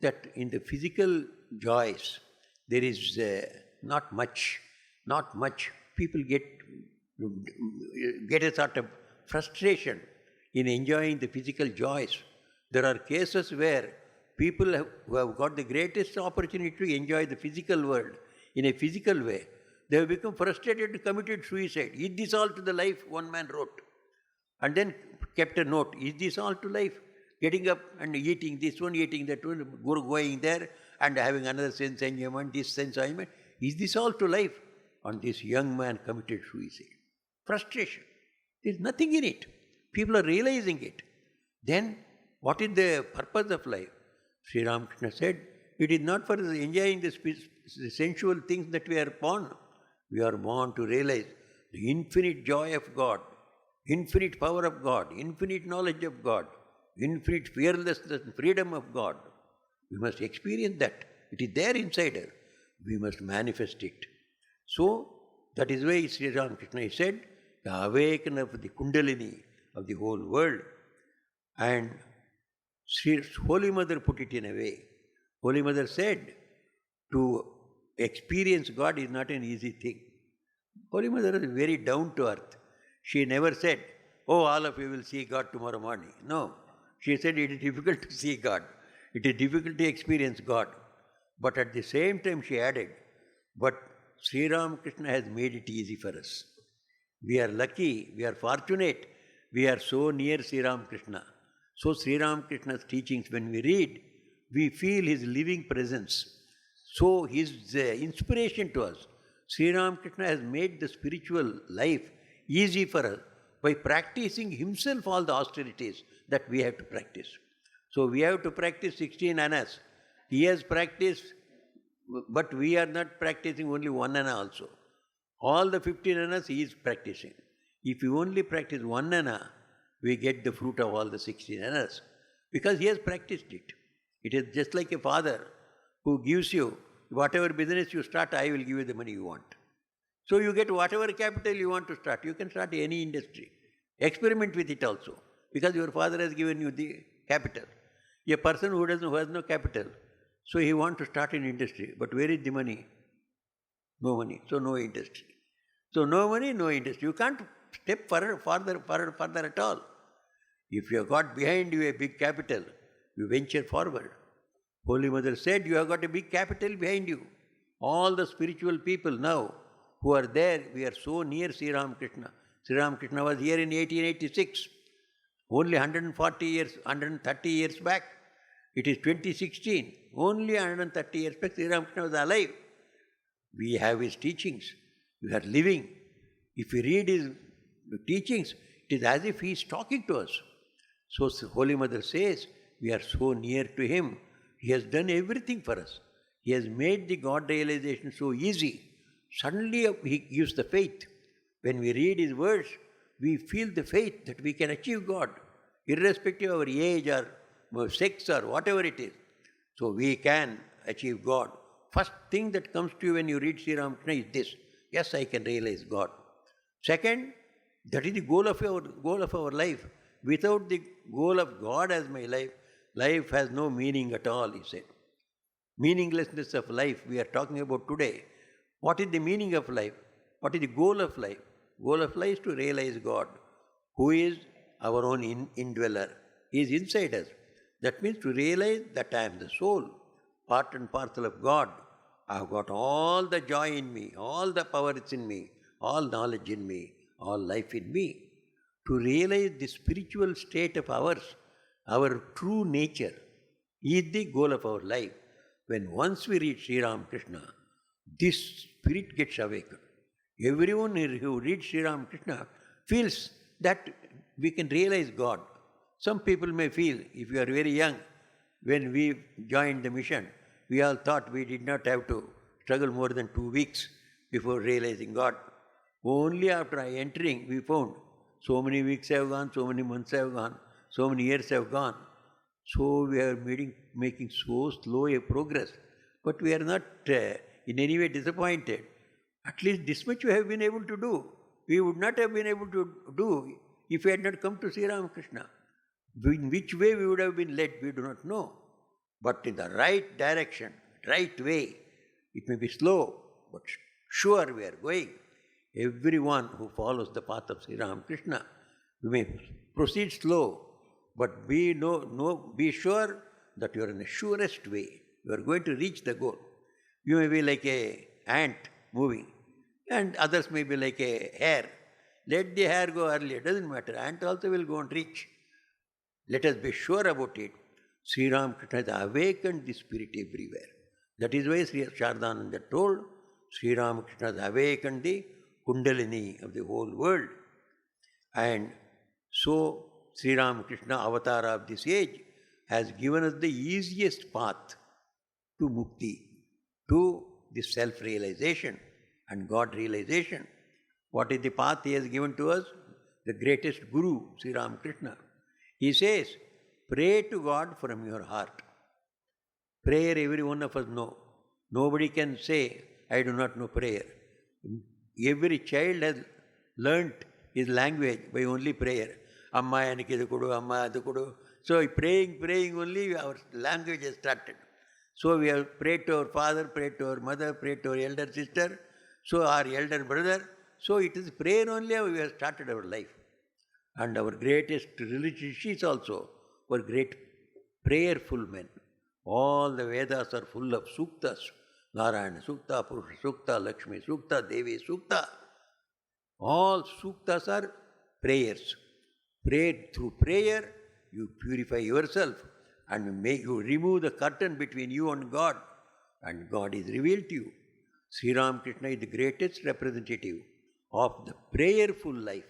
that in the physical joys, there is not much. People get a sort of frustration in enjoying the physical joys. There are cases where people who have got the greatest opportunity to enjoy the physical world in a physical way, they have become frustrated and committed suicide. Is this all to the life? One man wrote. And then kept a note. Is this all to life? Getting up and eating this one, eating that one, going there and having another sense enjoyment, this sense enjoyment. Is this all to life? And this young man committed suicide. Frustration. There is nothing in it. People are realizing it. Then, what is the purpose of life? Sri Ramakrishna said, it is not for enjoying the sensual things that we are born. We are born to realize the infinite joy of God, infinite power of God, infinite knowledge of God, infinite fearlessness and freedom of God. We must experience that. It is there inside us. We must manifest it. So, that is why Sri Ramakrishna said, the awakening of the Kundalini of the whole world. And Holy Mother put it in a way. Holy Mother said, to experience God is not an easy thing. Holy Mother is very down to earth. She never said, oh, all of you will see God tomorrow morning. No. She said it is difficult to see God. It is difficult to experience God. But at the same time she added, but Sri Ramakrishna has made it easy for us. We are lucky, we are fortunate, we are so near Sri Ramakrishna. So Sri Ramakrishna's teachings, when we read, we feel his living presence. So his inspiration to us. Sri Ramakrishna has made the spiritual life easy for us by practicing himself all the austerities that we have to practice. So we have to practice 16 annas. He has practiced, but we are not practicing only one anna also. All the 15 annas he is practicing. If you only practice one anna, we get the fruit of all the 16 annas. Because he has practiced it. It is just like a father who gives you, whatever business you start, I will give you the money you want. So you get whatever capital you want to start. You can start any industry. Experiment with it also. Because your father has given you the capital. A person who has no capital, so he wants to start an industry. But where is the money? No money. So no industry. So no money, no industry. You can't step further at all. If you have got behind you a big capital, you venture forward. Holy Mother said, you have got a big capital behind you. All the spiritual people now who are there, we are so near Sri Ramakrishna. Sri Ramakrishna was here in 1886. Only 140 years, 130 years back. It is 2016. Only 130 years back, Sri Ramakrishna was alive. We have his teachings. We are living. If we read his teachings, it is as if he is talking to us. So Holy Mother says, we are so near to him. He has done everything for us. He has made the God realization so easy. Suddenly he gives the faith. When we read his words, we feel the faith that we can achieve God, irrespective of our age or sex or whatever it is. So we can achieve God. First thing that comes to you when you read Sri Ramakrishna is this: yes, I can realize God. Second, that is the goal of our life. Without the goal of God as my life, life has no meaning at all, he said. Meaninglessness of life we are talking about today. What is the meaning of life? What is the goal of life? Goal of life is to realize God, who is our own indweller. He is inside us. That means to realize that I am the soul, part and parcel of God. I have got all the joy in me, all the power is in me, all knowledge in me, all life in me. To realize the spiritual state of ours, our true nature, is the goal of our life. When once we reach Sri Ramakrishna, this spirit gets awakened. Everyone who reads Sri Ramakrishna feels that we can realize God. Some people may feel, if you are very young, when we joined the mission, we all thought we did not have to struggle more than 2 weeks before realizing God. Only after entering, we found so many weeks have gone, so many months have gone, so many years have gone. So we are making so slow a progress. But we are not in any way disappointed. At least this much we have been able to do. We would not have been able to do if we had not come to Sri Ramakrishna. In which way we would have been led, we do not know. But in the right direction, right way, it may be slow, but sure we are going. Everyone who follows the path of Sri Ramakrishna, we may proceed slow, but be sure that you are in the surest way. You are going to reach the goal. You may be like an ant moving, and others may be like a hare. Let the hare go earlier, doesn't matter. Ant also will go and reach. Let us be sure about it. Sri Ramakrishna has awakened the spirit everywhere. That is why Sri Shardananda told, Sri Ramakrishna has awakened the Kundalini of the whole world. And so Sri Ramakrishna, avatar of this age, has given us the easiest path to mukti, to the self-realization and God-realization. What is the path he has given to us? The greatest Guru, Sri Ramakrishna. He says, pray to God from your heart. Prayer every one of us know. Nobody can say, I do not know prayer. Every child has learnt his language by only prayer. Amma yaniki idu kodu, amma adu kodu. So praying only our language has started. So we have prayed to our father, prayed to our mother, prayed to our elder sister, so our elder brother. So it is prayer only we have started our life. And our greatest religious also were great prayerful men. All the Vedas are full of suktas. Narayana Sukta, Purusha Sukta, Lakshmi Sukta, Devi Sukta. All suktas are prayers. Through prayer, you purify yourself and you remove the curtain between you and God. And God is revealed to you. Sri Ramakrishna is the greatest representative of the prayerful life.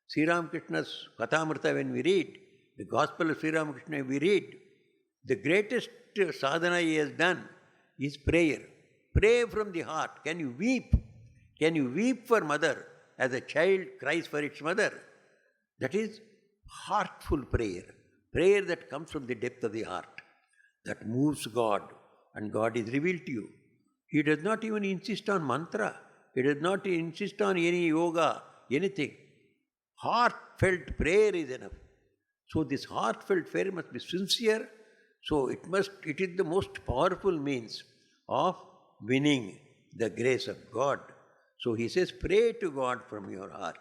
Sri Ramakrishna's Kathamrita, when we read, the Gospel of Sri Ramakrishna, we read, the greatest sadhana he has done is prayer. Pray from the heart. Can you weep? Can you weep for mother as a child cries for its mother? That is heartful prayer. Prayer that comes from the depth of the heart, that moves God, and God is revealed to you. He does not even insist on mantra. He does not insist on any yoga, anything. Heartfelt prayer is enough. So this heartfelt prayer must be sincere. So it is the most powerful means of winning the grace of God. So he says, pray to God from your heart.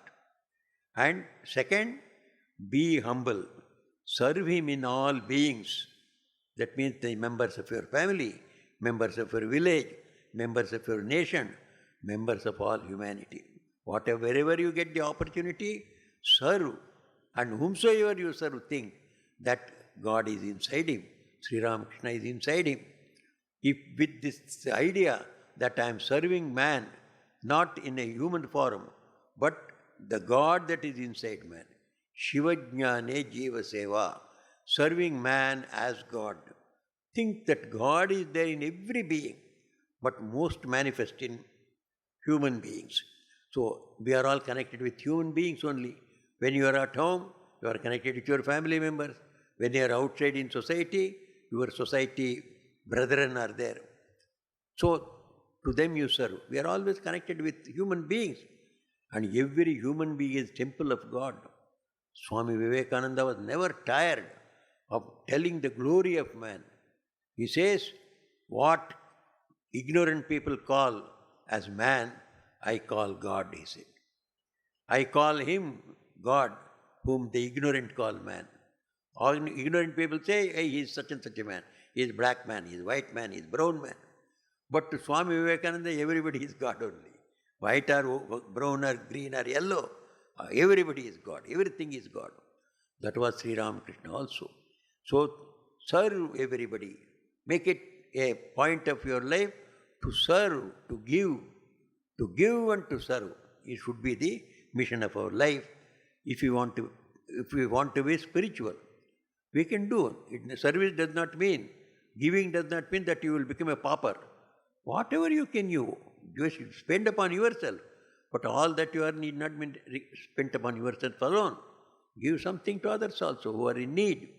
And second, be humble. Serve him in all beings. That means the members of your family, members of your village, members of your nation, members of all humanity. Wherever you get the opportunity, serve. And whomsoever you serve, think that God is inside him. Sri Ramakrishna is inside him. If with this idea that I am serving man, not in a human form, but the God that is inside man, Shivajnane Jiva Seva, serving man as God. Think that God is there in every being, but most manifest in human beings. So we are all connected with human beings only. When you are at home, you are connected with your family members. When you are outside in society, your society brethren are there. So to them you serve. We are always connected with human beings. And every human being is temple of God. Swami Vivekananda was never tired of telling the glory of man. He says, what ignorant people call as man, I call God, he said. I call him God, whom the ignorant call man. All ignorant people say, hey, he is such and such a man. He is black man, he is white man, he is brown man. But to Swami Vivekananda, everybody is God only. White or brown or green or yellow, everybody is God. Everything is God. That was Sri Ramakrishna also. So serve everybody. Make it a point of your life to serve, to give and to serve. It should be the mission of our life. If we want to be spiritual, we can do it. Service does not mean, giving does not mean that you will become a pauper. Whatever you can, you spend upon yourself. But all that you earn need not be spent upon yourself alone. Give something to others also who are in need.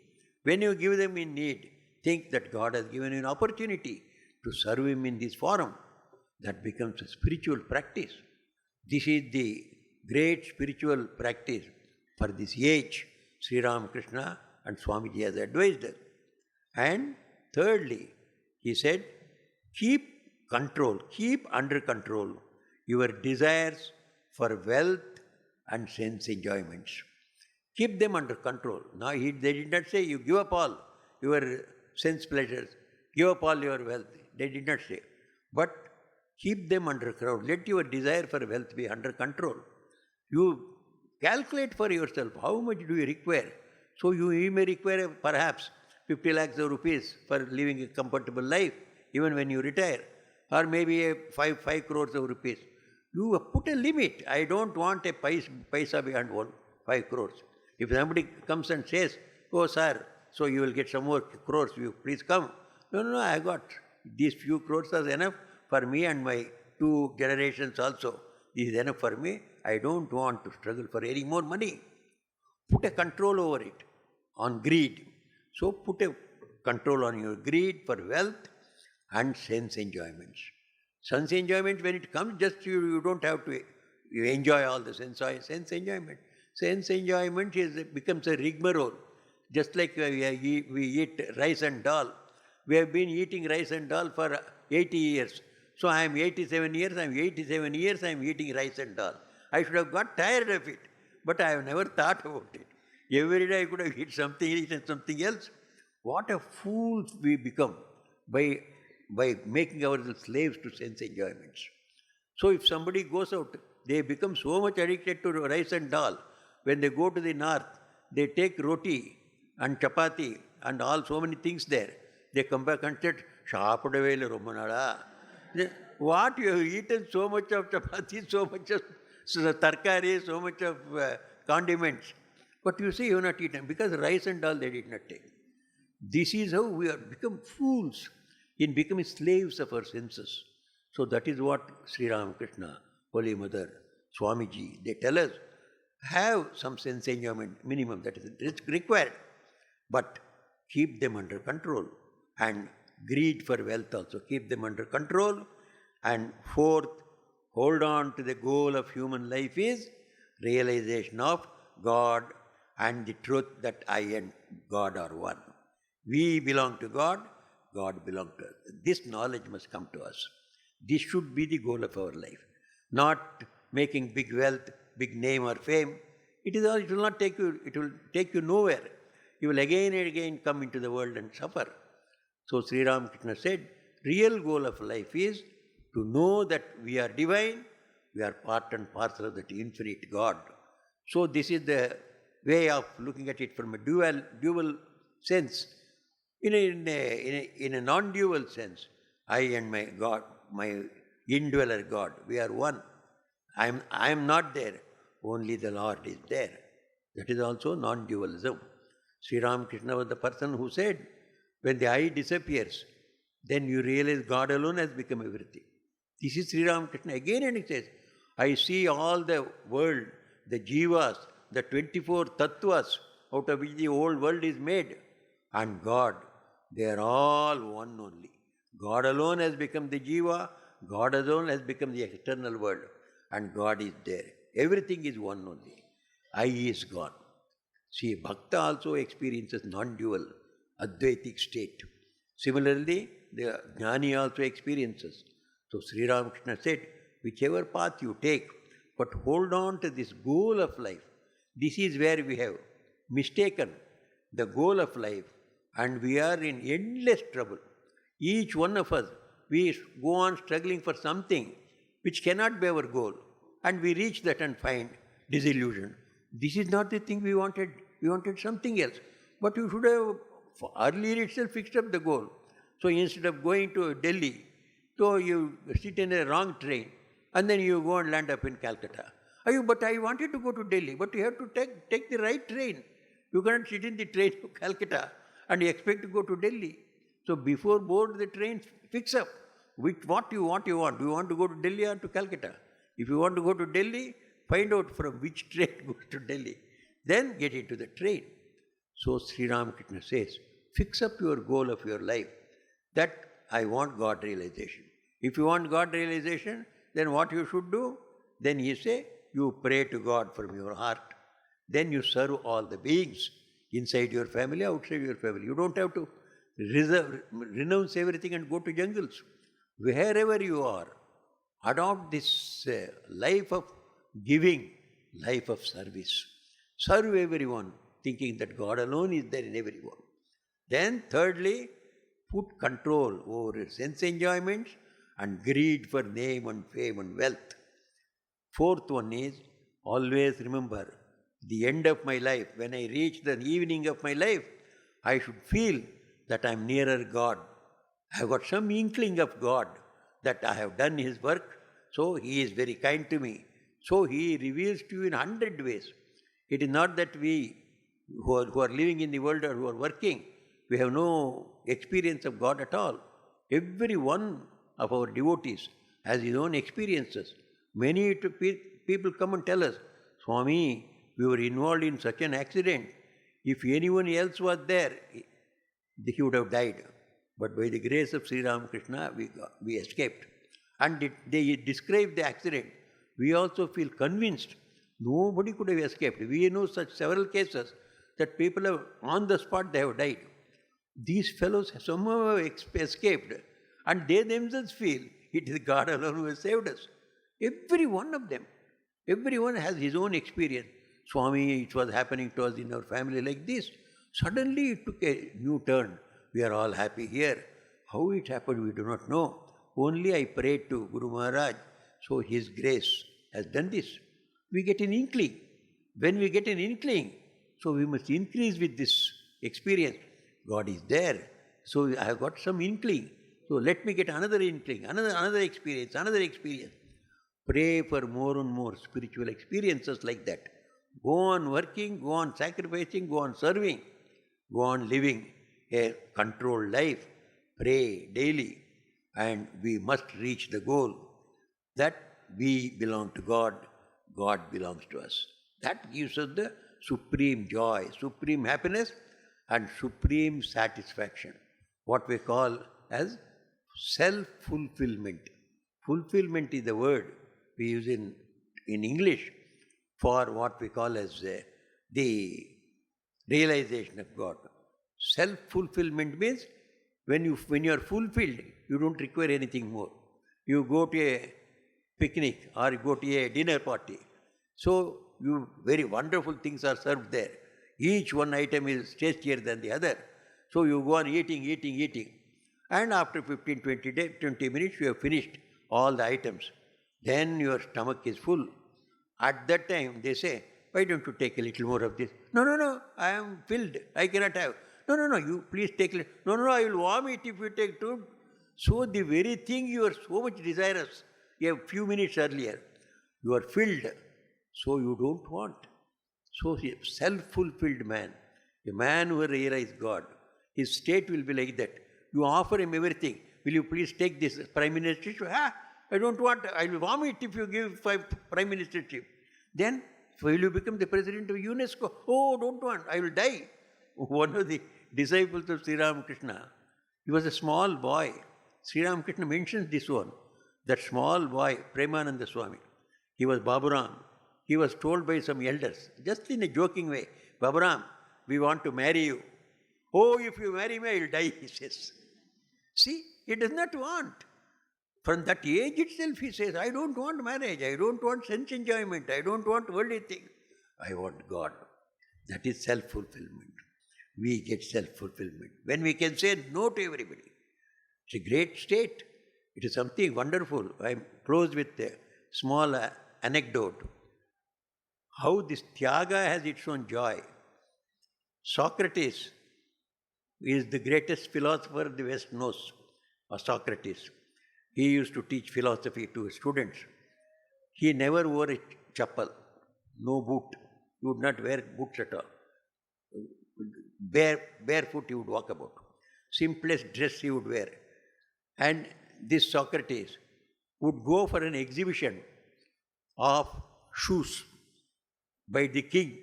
When you give them in need, think that God has given you an opportunity to serve Him in this forum. That becomes a spiritual practice. This is the great spiritual practice for this age, Sri Ramakrishna and Swamiji has advised us. And thirdly, he said, keep under control your desires for wealth and sense enjoyments. Keep them under control. Now, they did not say you give up all your sense pleasures, give up all your wealth. They did not say. But keep them under control. Let your desire for wealth be under control. You calculate for yourself how much do you require. So you may require perhaps 50 lakhs of rupees for living a comfortable life, even when you retire, or maybe 5 crores of rupees. You put a limit. I don't want a paisa beyond 5 crores. If somebody comes and says, oh sir, so you will get some more crores, you please come. No, I got these few crores are enough for me and my 2 generations also. This is enough for me. I don't want to struggle for any more money. Put a control over it on greed. So put a control on your greed for wealth and sense enjoyments. Sense enjoyment, when it comes, just you don't have to enjoy all the sense enjoyment. Sense enjoyment becomes a rigmarole. Just like we eat rice and dal. We have been eating rice and dal for 80 years. So I am 87 years, I am eating rice and dal. I should have got tired of it, but I have never thought about it. Every day I could have eaten something else. What a fools we become by making ourselves slaves to sense enjoyments. So if somebody goes out, they become so much addicted to rice and dal. When they go to the north, they take roti and chapati and all so many things there. They come back and say, "Shaapadavelu Romanada." What you have eaten so much of chapati, so much of tarkari, so much of condiments. But you see, you have not eaten because rice and dal they did not take. This is how we have become fools in becoming slaves of our senses. So that is what Sri Ramakrishna, Holy Mother, Swamiji, they tell us, have some sense enjoyment, minimum, that is required. But keep them under control. And greed for wealth also, keep them under control. And fourth, hold on to the goal of human life is realization of God and the truth that I and God are one. We belong to God, God belongs to us. This knowledge must come to us. This should be the goal of our life. Not making big wealth, big name or fame. It will not take you, it will take you nowhere. You will again and again come into the world and suffer. So Sri Ramakrishna said, real goal of life is to know that we are divine, we are part and parcel of that infinite God. So this is the way of looking at it from a dual sense. In a non-dual sense, I and my God, my indweller God, we are one. I am not there, only the Lord is there. That is also non-dualism. Sri Ramakrishna was the person who said, when the I disappears, then you realize God alone has become everything. This is Sri Ramakrishna again, and he says, I see all the world, the jivas, the 24 tattvas out of which the whole world is made, and God, they are all one only. God alone has become the jiva, God alone has become the external world, and God is there. Everything is one only. I is God. See, Bhakta also experiences non-dual, Advaitic state. Similarly, the Jnani also experiences. So Sri Ramakrishna said, whichever path you take, but hold on to this goal of life. This is where we have mistaken the goal of life, and we are in endless trouble. Each one of us, we go on struggling for something which cannot be our goal, and we reach that and find disillusion. This is not the thing we wanted. We wanted something else. But you should have earlier itself fixed up the goal. So instead of going to Delhi, so you sit in a wrong train, and then you go and land up in Calcutta. But I wanted to go to Delhi, but you have to take the right train. You cannot sit in the train to Calcutta and expect to go to Delhi. So before board the train, fix up what you want. Do you want to go to Delhi or to Calcutta? If you want to go to Delhi, find out from which train goes to Delhi. Then get into the train. So Sri Ramakrishna says, fix up your goal of your life, that I want God realization. If you want God realization, then what you should do? Then he say, you pray to God from your heart. Then you serve all the beings inside your family, outside your family. You don't have to renounce everything and go to jungles. Wherever you are, adopt this life of giving, life of service. Serve everyone, thinking that God alone is there in everyone. Then thirdly, put control over sense enjoyments and greed for name and fame and wealth. Fourth one is, always remember, the end of my life, when I reach the evening of my life, I should feel that I am nearer God. I have got some inkling of God, that I have done His work, so He is very kind to me. So He reveals to you in 100 ways. It is not that we who are living in the world or who are working, we have no experience of God at all. Every one of our devotees has his own experiences. Many people come and tell us, Swami, we were involved in such an accident. If anyone else was there, he would have died. But by the grace of Sri Ramakrishna, we escaped. And they describe the accident. We also feel convinced nobody could have escaped. We know such several cases that people have, on the spot, they have died. These fellows somehow have escaped, and they themselves feel it is God alone who has saved us. Every one of them. Everyone has his own experience. Swami, it was happening to us in our family like this. Suddenly it took a new turn. We are all happy here. How it happened, we do not know. Only I prayed to Guru Maharaj, so His grace has done this. We get an inkling. When we get an inkling, so we must increase with this experience. God is there. So I have got some inkling. So let me get another inkling, another experience, another experience. Pray for more and more spiritual experiences like that. Go on working, go on sacrificing, go on serving, go on living a controlled life. Pray daily, and we must reach the goal that we belong to God, God belongs to us. That gives us the supreme joy, supreme happiness, and supreme satisfaction. What we call as self-fulfillment. Fulfillment is the word we use in English for what we call as the realization of God. Self-fulfillment means when you are fulfilled, you don't require anything more. You go to a picnic or you go to a dinner party. So very wonderful things are served there. Each one item is tastier than the other. So you go on eating. And after 20 minutes, you have finished all the items. Then your stomach is full. At that time, they say, why don't you take a little more of this? No, I am filled. I cannot have. No, you please take a little. No, I will vomit if you take too. So the very thing you are so much desirous a few minutes earlier, you are filled, so you don't want. So a self-fulfilled man, a man who realizes God, his state will be like that. You offer him everything. Will you please take this prime ministership? I don't want. I will vomit if you give prime ministership. Then will you become the president of UNESCO? Oh, don't want. I will die. One of the disciples of Sri Ramakrishna, he was a small boy. Sri Ramakrishna mentions this one. That small boy, Premananda Swami, he was Baburam. He was told by some elders, just in a joking way, Baburam, we want to marry you. Oh, if you marry me, I will die, he says. See, he does not want. From that age itself, he says, I don't want marriage, I don't want sense enjoyment, I don't want worldly things. I want God. That is self-fulfillment. We get self-fulfillment. When we can say no to everybody. It's a great state. It is something wonderful. I close with a small anecdote. How this Tyaga has its own joy. Socrates is the greatest philosopher the West knows, Socrates. He used to teach philosophy to his students. He never wore a chappal, no boot. He would not wear boots at all. Barefoot he would walk about. Simplest dress he would wear. And this Socrates would go for an exhibition of shoes by the king.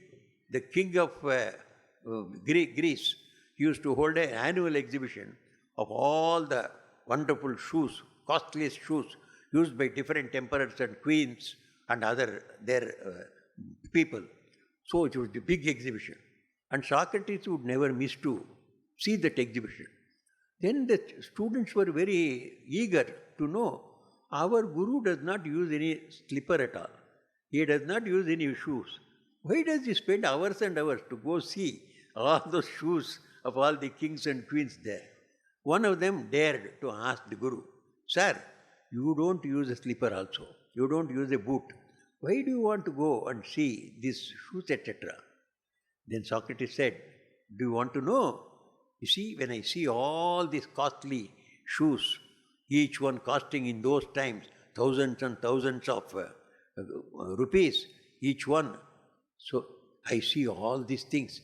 The king of Greece used to hold an annual exhibition of all the wonderful shoes, costliest shoes used by different emperors and queens and other their people. So it was the big exhibition. And Socrates would never miss to see that exhibition. Then the students were very eager to know, our Guru does not use any slipper at all. He does not use any shoes. Why does he spend hours and hours to go see all those shoes of all the kings and queens there? One of them dared to ask the Guru, Sir, you don't use a slipper also. You don't use a boot. Why do you want to go and see these shoes, etc.? Then Socrates said, do you want to know? You see, when I see all these costly shoes, each one costing in those times thousands and thousands of rupees, each one. So I see all these things.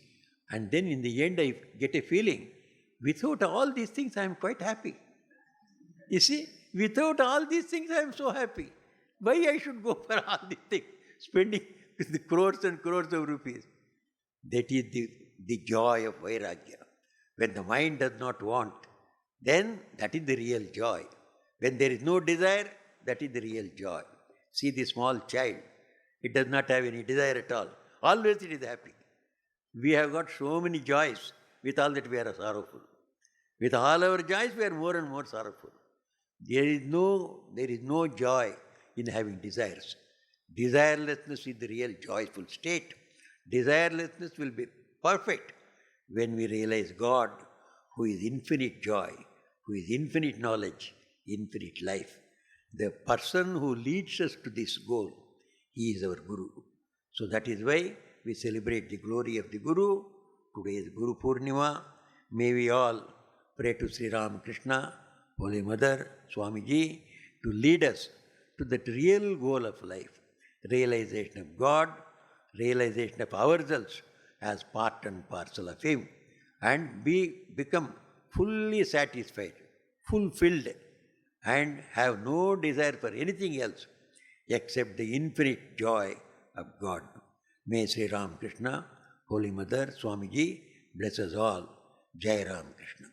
And then in the end I get a feeling, without all these things I am quite happy. You see, without all these things I am so happy. Why I should go for all these things, spending the crores and crores of rupees? That is the joy of Vairagya. When the mind does not want, then that is the real joy. When there is no desire, that is the real joy. See the small child, it does not have any desire at all. Always it is happy. We have got so many joys, with all that we are sorrowful. With all our joys, we are more and more sorrowful. There is no joy in having desires. Desirelessness is the real joyful state. Desirelessness will be perfect when we realize God, who is infinite joy, who is infinite knowledge, infinite life. The person who leads us to this goal, he is our Guru. So that is why we celebrate the glory of the Guru. Today is Guru Purnima. May we all pray to Sri Ramakrishna, Holy Mother, Swamiji, to lead us to that real goal of life, realization of God, realization of ourselves as part and parcel of Him, and become fully satisfied, fulfilled, and have no desire for anything else except the infinite joy of God. May Sri Ramakrishna, Holy Mother, Swamiji bless us all. Jai Ramakrishna.